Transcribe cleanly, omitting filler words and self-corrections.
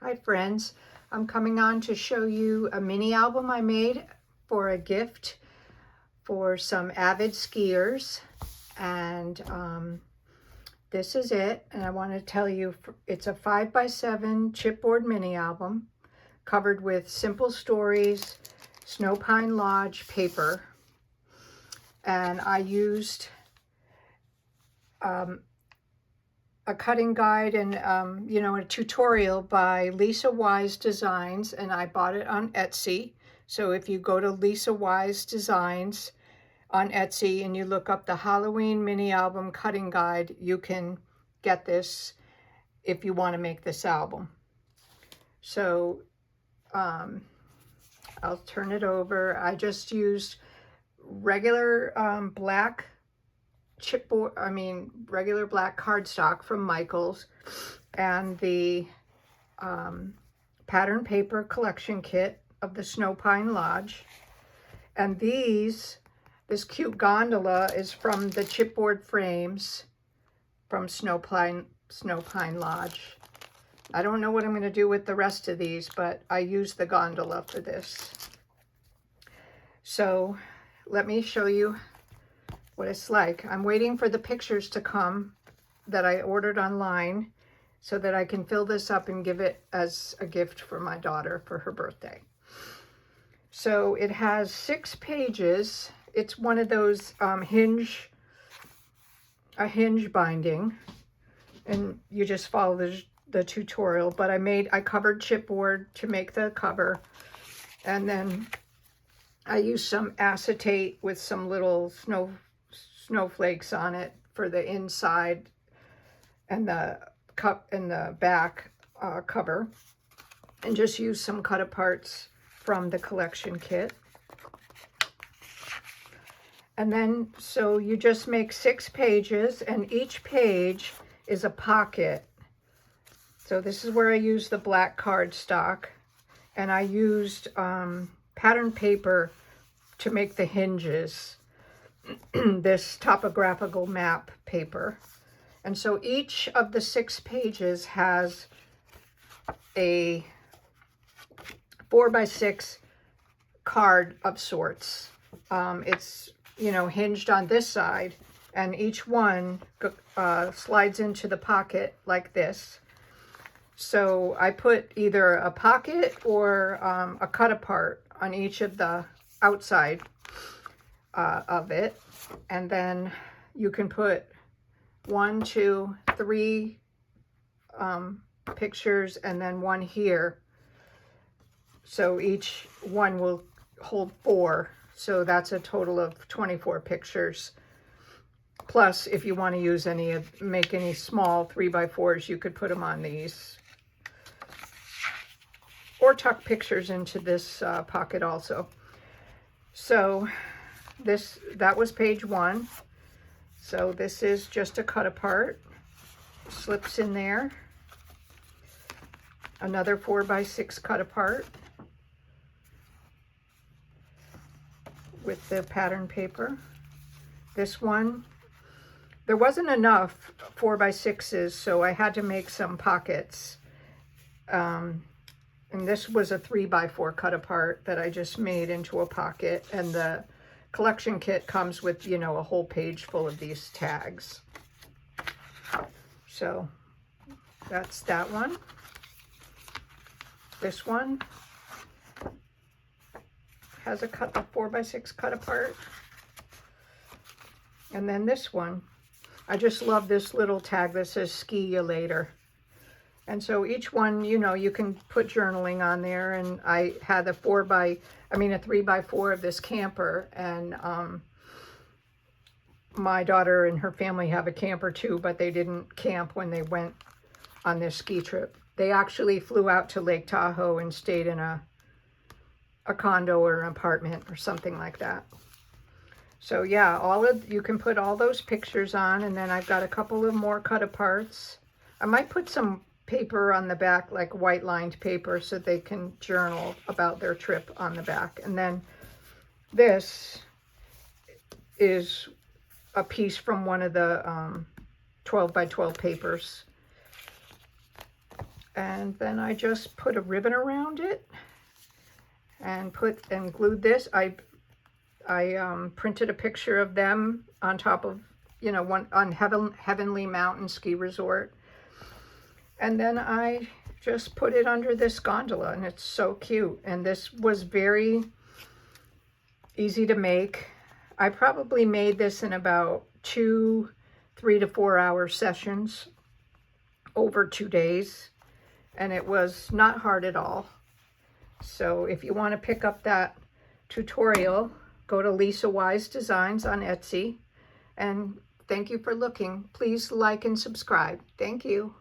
Hi friends, I'm coming on to show you a mini album I made for a gift for some avid skiers, and this is it. And I want to tell you it's a 5x7 chipboard mini album covered with simple stories, Snow Pine Lodge paper, and I used a cutting guide and a tutorial by Lisa Wise Designs, and I bought it on Etsy. So if you go to Lisa Wise Designs on Etsy and you look up the Halloween mini album cutting guide, you can get this if you want to make this album. So I'll turn it over. I just used regular black chipboard, regular black cardstock from Michaels, and the pattern paper collection kit of the Snow Pine Lodge. And this cute gondola is from the chipboard frames from Snow Pine Lodge. I don't know what I'm going to do with the rest of these, but I used the gondola for this. So let me show you what it's like. I'm waiting for the pictures to come that I ordered online so that I can fill this up and give it as a gift for my daughter for her birthday. So it has 6 pages. It's one of those hinge binding, and you just follow the tutorial. But I covered chipboard to make the cover, and then I used some acetate with some little snowflakes on it for the inside and the cup and the back cover, and just use some cut aparts from the collection kit. And then so you just make 6 pages, and each page is a pocket. So this is where I used the black cardstock, and I used pattern paper to make the hinges. This topographical map paper. And so each of the 6 pages has a 4x6 card of sorts. It's hinged on this side, and each one slides into the pocket like this. So I put either a pocket or a cut apart on each of the outside of it, and then you can put 1, 2, 3 pictures, and then one here. So each one will hold 4. So that's a total of 24 pictures. Plus, if you want to make any small 3x4s, you could put them on these, or tuck pictures into this pocket also. So that was page 1. So this is just a cut apart, slips in there. Another 4x6 cut apart with the pattern paper. This one, there wasn't enough 4x6s, so I had to make some pockets. And this was a 3x4 cut apart that I just made into a pocket, and the collection kit comes with, a whole page full of these tags. So that's that one. This one has a 4x6 cut apart. And then this one, I just love this little tag that says "Ski Ya Later." And so each one, you can put journaling on there. And I had a 3x4 of this camper, and my daughter and her family have a camper too, but they didn't camp when they went on this ski trip. They actually flew out to Lake Tahoe and stayed in a condo or an apartment or something like that. So yeah, you can put all those pictures on, and then I've got a couple of more cut aparts. I might put some paper on the back, like white lined paper, so they can journal about their trip on the back. And then this is a piece from one of the 12x12 papers. And then I just put a ribbon around it and glued this. I printed a picture of them on top of, you know, one on Heavenly Mountain Ski Resort. And then I just put it under this gondola, and it's so cute. And this was very easy to make. I probably made this in about 3 to 4 hour sessions over 2 days. And it was not hard at all. So if you want to pick up that tutorial, go to Lisa Wise Designs on Etsy. And thank you for looking. Please like and subscribe. Thank you.